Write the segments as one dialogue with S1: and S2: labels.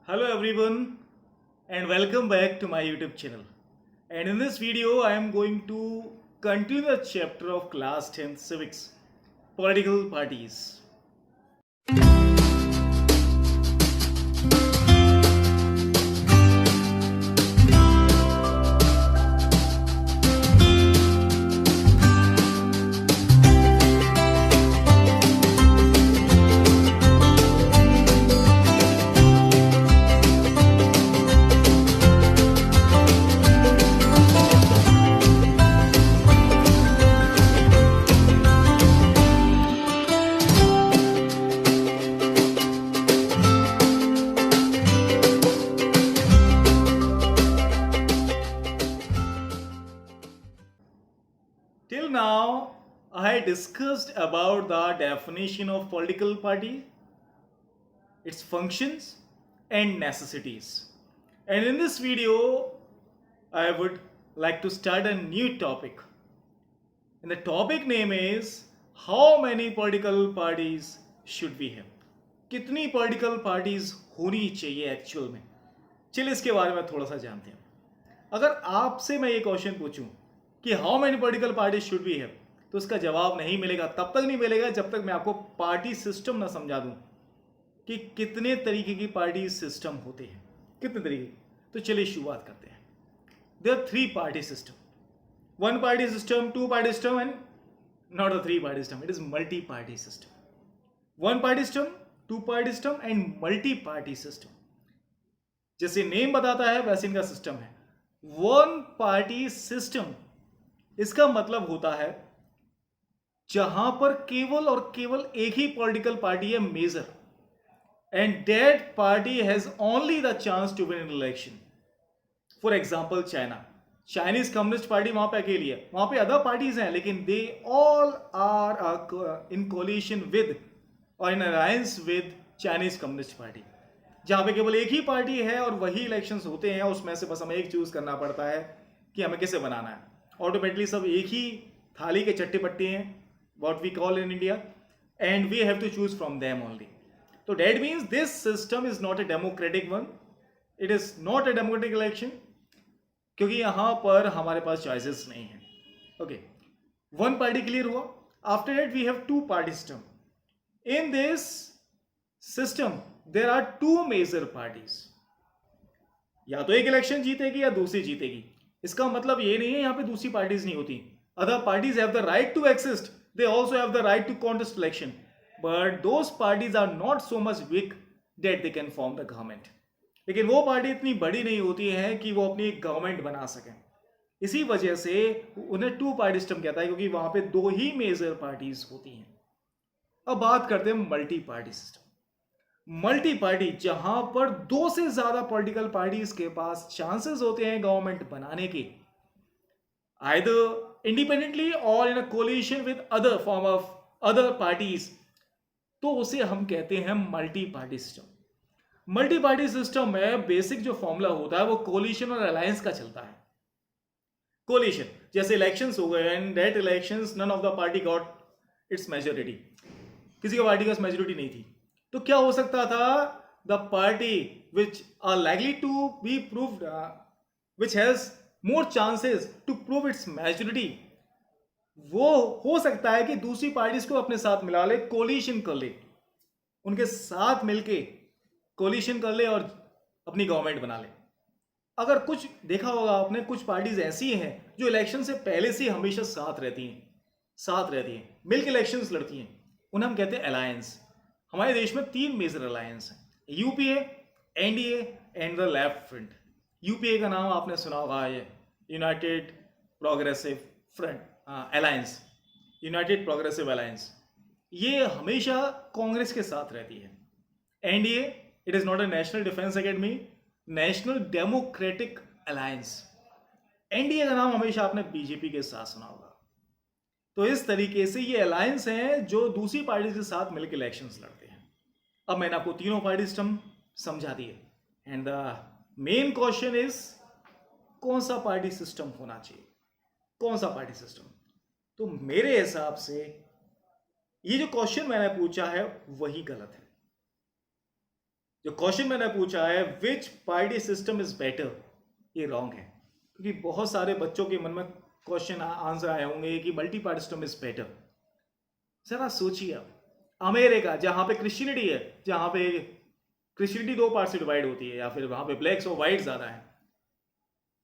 S1: Hello everyone and welcome back to my YouTube channel. And in this video I am going to continue the chapter of class 10th civics, political parties. Till now, I discussed about the definition of political party, its functions and necessities. And in this video, I would like to start a new topic. And the topic name is how many political parties should we have? कितनी political parties होनी चाहिए actual में? चलिए इसके बारे में थोड़ा सा जानते हैं. अगर आपसे मैं ये क्वेश्चन पूछूं कि how many political party should we have, तो उसका जवाब नहीं मिलेगा, तब तक नहीं मिलेगा जब तक मैं आपको पार्टी सिस्टम ना समझा दूं कि कितने तरीके की पार्टी सिस्टम होते हैं, कितने तरीके. तो चलिए शुरुआत करते हैं. There are 3 party system, 1 party system, 2 party system and not a 3 party system, it is multi party system. 1 party system, 2 party system and multi party system. जैसे नेम बताता है वैसे इनका सिस्टम है. 1 पार्टी सिस्टम इसका मतलब होता है जहां पर केवल और केवल एक ही पॉलिटिकल पार्टी है major, and that party has only the chance to win in election. For example China, Chinese communist Party वहां पे अकेली है, वहां पे अदर पार्टीज हैं लेकिन they all are in coalition with और in alliance with Chinese communist party. जहां पे केवल एक ही पार्टी है और वही इलेक्शंस होते हैं, उसमें से बस हमें एक चूज करना पड़ता है कि हमें किसे बनाना है. ऑटोमेटिकली सब एक ही थाली के चट्टे पट्टे हैं, what we call in India, and we have to choose from them only. तो that means this system is not a democratic one, it is not a democratic election, क्योंकि यहां पर हमारे पास चॉइसेस नहीं है. ओके, 1 पार्टी क्लियर हुआ. After that we have 2 party system. In this system there are 2 major parties. या तो एक इलेक्शन जीतेगी या दूसरी जीतेगी. इसका मतलब ये नहीं है यहां पे दूसरी पार्टीज नहीं होती. Other parties have the right to exist, they also have the right to contest election, but those parties are not so much weak that they can form the government. लेकिन वो पार्टी इतनी बड़ी नहीं होती है कि वो अपनी गवर्नमेंट बना सकें. इसी वजह से उन्हें 2 पार्टी सिस्टम कहता है, क्योंकि वहां पे 2 ही मेजर पार्टीज होती हैं. अब बात करते हैं multi party system. Multi party, जहां पर 2 से ज्यादा पॉलिटिकल पार्टीज के पास चांसेस होते हैं गवर्नमेंट बनाने के, आइदर इंडिपेंडेंटली और in a coalition with other form of other parties, तो उसे हम कहते हैं multi party system. Multi party system में बेसिक जो फॉर्मूला होता है वो कोलिशन और अलायंस का चलता है. कोलिशन जैसे इलेक्शंस हो गए, and that elections none of the party got its majority, किसी का पार्टी का मेजोरिटी नहीं थी, तो क्या हो सकता था, the party which are likely to be proved, which has more chances to prove its majority, वो हो सकता है कि दूसरी पार्टीज को अपने साथ मिला ले, कोलिशन कर ले, उनके साथ मिलके कोलिशन कर ले और अपनी गवर्नमेंट बना ले. अगर कुछ देखा होगा आपने, कुछ पार्टीज ऐसी हैं जो इलेक्शन से पहले से हमेशा साथ रहती हैं, मिलकर इलेक्शंस लड़ती हैं, उन्हें हम कहते हैं अलायंस. हमारे देश में 3 मेजर अलायंस हैं, UPA, NDA and the left front. UPA का नाम आपने सुना होगा, ये United progressive front alliance, United progressive alliance, ये हमेशा कांग्रेस के साथ रहती है. NDA, it is not a national defence academy, national democratic alliance. NDA का नाम हमेशा आपने बीजेपी के साथ सुना होगा. तो इस तरीके से ये अलायंस हैं जो दूसरी पार्टी के साथ मिलकर इलेक्शंस लड़ते हैं. अब मैंने आपको तीनों पार्टी सिस्टम समझा दिए, and the main question is कौन सा पार्टी सिस्टम होना चाहिए, कौन सा पार्टी सिस्टम. तो मेरे हिसाब से ये जो क्वेश्चन मैंने पूछा है वही गलत है. जो क्वेश्चन मैंने पूछा है विच पार्टी सिस्टम इज बेटर, ये रॉन्ग है, क्योंकि बहुत सारे बच्चों के मन में क्वेश्चन आंसर आए होंगे कि multi party system is better. जरा सोचिए आप, अमेरिका जहां पे क्रिश्चियनिटी है, जहां पे क्रिश्चियनिटी दो पार्ट से डिवाइड होती है, या फिर वहां पे ब्लैक्स और वाइट ज्यादा है,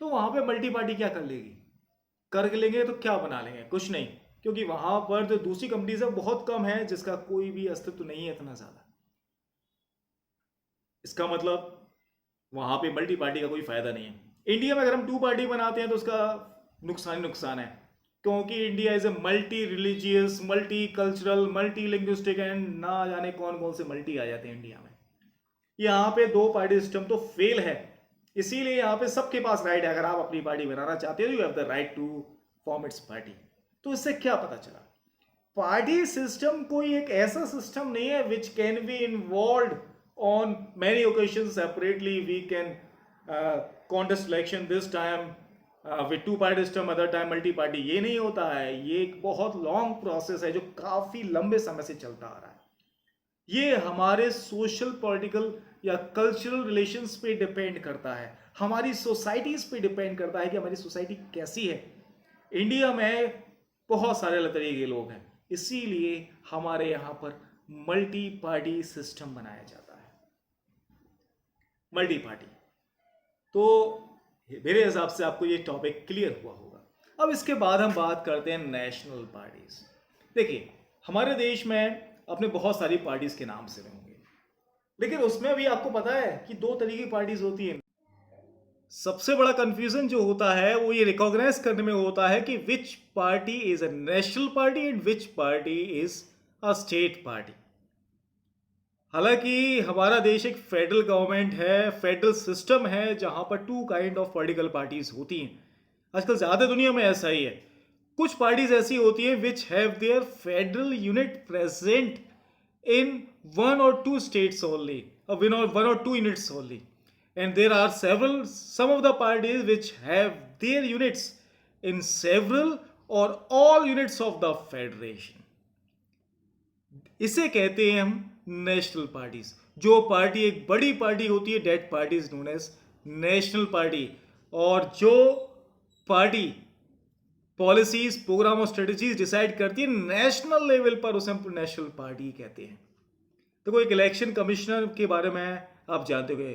S1: तो वहां पे मल्टी पार्टी क्या कर लेगी? कर लेंगे तो क्या बना लेंगे? कुछ नहीं, क्योंकि वहां पर जो दूसरी कंपनीज है बहुत कम है जिसका कोई भी अस्तित्व नहीं है इतना ज्यादा। इसका मतलब वहां पे मल्टी पार्टी का कोई फायदा नहीं है। इंडिया में अगर हम टू पार्टी बनाते हैं तो उसका नुकसान ही नुकसान है, क्योंकि India is a multi religious, multi cultural, multi linguistic and ना जाने कौन कौन से मल्टी आ जाते हैं इंडिया में। यहाँ पे दो पार्टी सिस्टम तो फेल है, इसीलिए यहाँ पे सबके पास राइट है। अगर आप अपनी पार्टी बनाना चाहते हो, you have the right to form its party. तो इससे क्या पता चला? पार्टी सिस्टम कोई एक ऐसा सिस्टम नहीं है which can be involve on many occasion separately. We can contest election this time with two party system, other time multi party. ये नहीं होता है, ये एक बहुत लॉन्ग प्रोसेस है जो काफी लंबे समय से चलता आ रहा है। ये हमारे सोशल पॉलिटिकल या कल्चरल रिलेशंस पे डिपेंड करता है, हमारी सोसाइटीज पे डिपेंड करता है कि हमारी सोसाइटी कैसी है। इंडिया में बहुत सारे तरीके के लोग हैं, इसीलिए हमारे यहाँ पर मल्टी पार्टी सिस्टम बनाया जाता है। मल्टी पार्टी, तो मेरे हिसाब से आपको ये टॉपिक क्लियर हुआ होगा। अब इसके बाद हम बात करते हैं नेशनल पार्टीज। देखिए, हमारे देश में अपने बहुत सारी पार्टीज के नाम से होंगे, लेकिन उसमें भी आपको पता है कि दो तरीके की पार्टीज होती हैं। सबसे बड़ा कंफ्यूजन जो होता है वो ये रिकॉग्नाइज करने में होता है कि which party is a national party and which party is a state party. हालांकि हमारा देश एक फेडरल गवर्नमेंट है, फेडरल सिस्टम है, जहां पर two kind of political parties होती हैं। आजकल ज्यादा दुनिया में ऐसा ही है। कुछ पार्टीज ऐसी होती हैं which have their federal unit present in one or two states only, or one or two units only, and there are some of the parties which have their units in several or all units of the federation. इसे कहते हैं हम national parties. जो party एक बड़ी party होती है, that party is known as national party, और जो पार्टी पॉलिसीज, प्रोग्राम और स्ट्रेटजीज डिसाइड करती है नेशनल लेवल पर, उसे हम नेशनल पार्टी कहते हैं। तो कोई एक इलेक्शन कमिश्नर के बारे में आप जानते हो,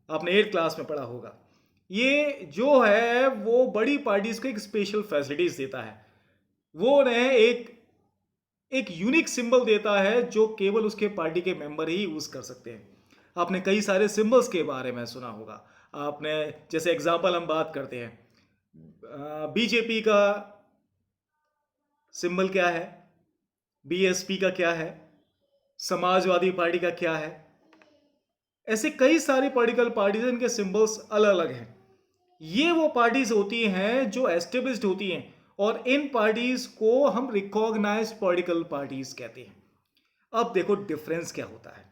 S1: आपने 8th क्लास में पढ़ा होगा। ये जो है वो बड़ी पार्टीज को एक स्पेशल फैसिलिटीज देता है। वो उन्हें एक यूनिक सिंबल देता है जो केवल उसके पार्टी के मेंबर ही यूज कर सकते हैं। आपने कई सारे सिंबल्स के बारे में सुना होगा। आपने, जैसे एग्जांपल हम बात करते हैं, बीजेपी का सिंबल क्या है, बीएसपी का क्या है, समाजवादी पार्टी का क्या है। ऐसे कई सारी पॉलिटिकल पार्टीज, इनके सिंबल्स अलग अलग हैं। ये वो पार्टीज होती हैं जो एस्टेब्लिश्ड होती हैं, और इन पार्टीज को हम रिकॉग्नाइज्ड पॉलिटिकल पार्टीज कहते हैं। अब देखो डिफरेंस क्या होता है।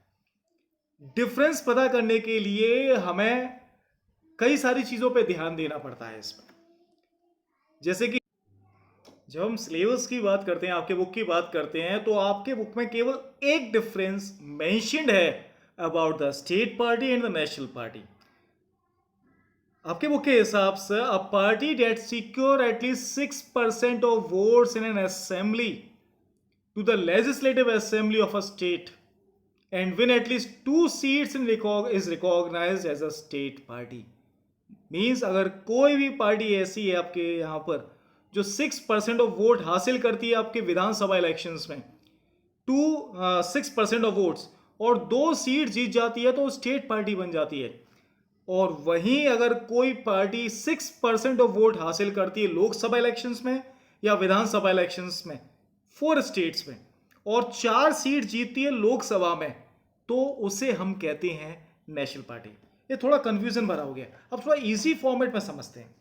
S1: डिफरेंस पता करने के लिए हमें कई सारी चीजों पे ध्यान देना पड़ता है इसमें। जैसे कि जब हम सिलेबस की बात करते हैं, आपके बुक की बात करते हैं, तो आपके बुक में केवल एक डिफरेंस मेंशन्ड है about the state party and the national party. आपके बुक के हिसाब से a party that secure at least 6% of votes in an assembly to the legislative assembly of a state and win at least 2 seats in is recognised as a state party. Means अगर कोई भी party ऐसी है आपके यहाँ पर जो 6% ऑफ वोट हासिल करती है आपके विधानसभा इलेक्शंस में, 6% ऑफ वोट्स, और 2 सीट जीत जाती है, तो स्टेट पार्टी बन जाती है। और वहीं अगर कोई पार्टी 6% ऑफ वोट हासिल करती है लोकसभा इलेक्शंस में या विधानसभा इलेक्शंस में 4 स्टेट्स में, और 4 सीट जीतती है लोकसभा में, तो उसे हम कहते हैं नेशनल पार्टी। ये थोड़ा कंफ्यूजन भरा हो गया, अब थोड़ा इजी फॉर्मेट में समझते हैं।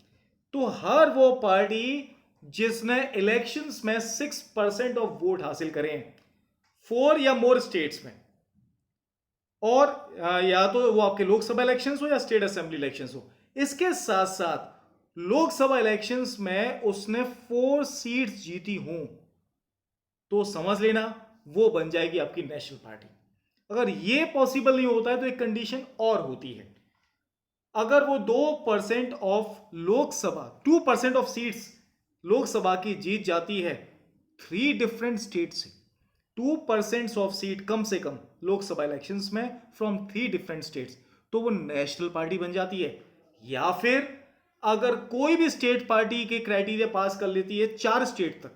S1: तो हर वो पार्टी जिसने इलेक्शंस में 6% ऑफ वोट हासिल करें 4 या मोर स्टेट्स में, और या तो वो आपके लोकसभा इलेक्शंस हो या स्टेट असेंबली इलेक्शंस हो, इसके साथ साथ लोकसभा इलेक्शंस में उसने 4 सीट्स जीती हूं, तो समझ लेना वो बन जाएगी आपकी नेशनल पार्टी। अगर ये पॉसिबल नहीं होता है तो एक कंडीशन और होती है, अगर वो 2% of Lok Sabha 2% of seats Lok Sabha की जीत जाती है 3 डिफरेंट स्टेट से, 2% ऑफ सीट कम से कम लोकसभा इलेक्शंस में फ्रॉम 3 डिफरेंट स्टेट्स, तो वो नेशनल पार्टी बन जाती है। या फिर अगर कोई भी स्टेट पार्टी के क्राइटेरिया पास कर लेती है 4 स्टेट तक,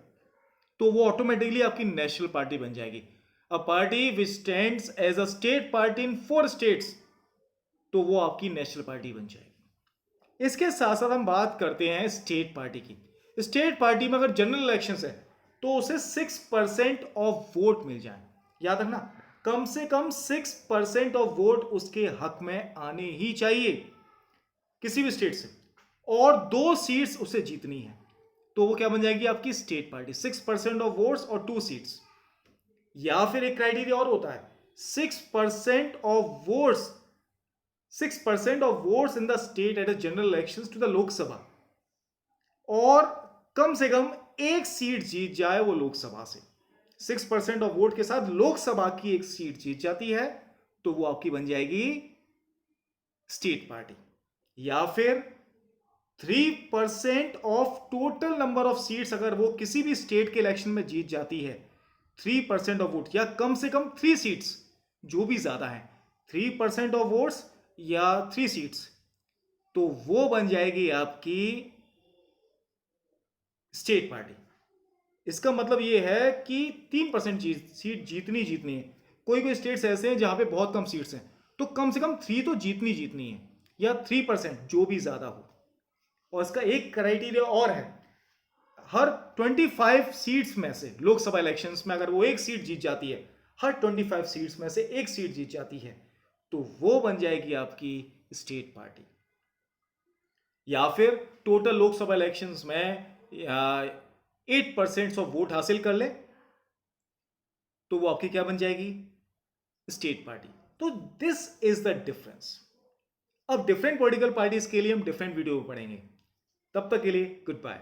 S1: तो वो ऑटोमेटिकली आपकी नेशनल पार्टी बन जाएगी। A party which stands as a state party in 4 states, तो वो आपकी नेशनल पार्टी बन जाएगी। इसके साथ साथ हम बात करते हैं स्टेट पार्टी की। स्टेट पार्टी में अगर जनरल इलेक्शन है तो उसे 6% ऑफ वोट मिल जाए। याद रखना, कम से कम 6% ऑफ वोट उसके हक में आने ही चाहिए किसी भी स्टेट से, और 2 सीट्स उसे जीतनी है, तो वो क्या बन जाएगी आपकी स्टेट पार्टी, 6% ऑफ वोट्स और 2 सीट्स। या फिर एक क्राइटेरिया और होता है, 6% of votes 6% of votes in the state at a general elections to the Lok Sabha, और कम से कम 1 सीट जीत जाए वो लोकसभा से। 6% ऑफ वोट के साथ लोकसभा की 1 सीट जीत जाती है, तो वो आपकी बन जाएगी स्टेट पार्टी। या फिर 3% of total number of seats अगर वो किसी भी स्टेट के इलेक्शन में जीत जाती है, 3% ऑफ वोट या कम से कम 3 सीट्स, जो भी ज्यादा है, 3% ऑफ वोट्स या 3 सीट्स, तो वो बन जाएगी आपकी स्टेट पार्टी। इसका मतलब ये है कि 3% सीट जीतनी है। कोई कोई स्टेट्स ऐसे हैं जहां पे बहुत कम सीट्स हैं, तो कम से कम 3 तो जीतनी है, या 3% जो भी ज्यादा हो। और इसका एक क्राइटेरिया और है, हर 25 सीट्स में से लोकसभा इलेक्शंस में अगर वो 1 सीट जीत जाती है, हर 25 सीट्स में से 1 सीट जीत जाती है, तो वो बन जाएगी आपकी स्टेट पार्टी। या फिर टोटल लोकसभा इलेक्शंस में 8% ऑफ वोट हासिल कर ले, तो वो आपकी क्या बन जाएगी स्टेट पार्टी। तो दिस इज द डिफरेंस। अब डिफरेंट पॉलिटिकल पार्टीज के लिए हम डिफरेंट वीडियो पढ़ेंगे। तब तक के लिए गुड बाय।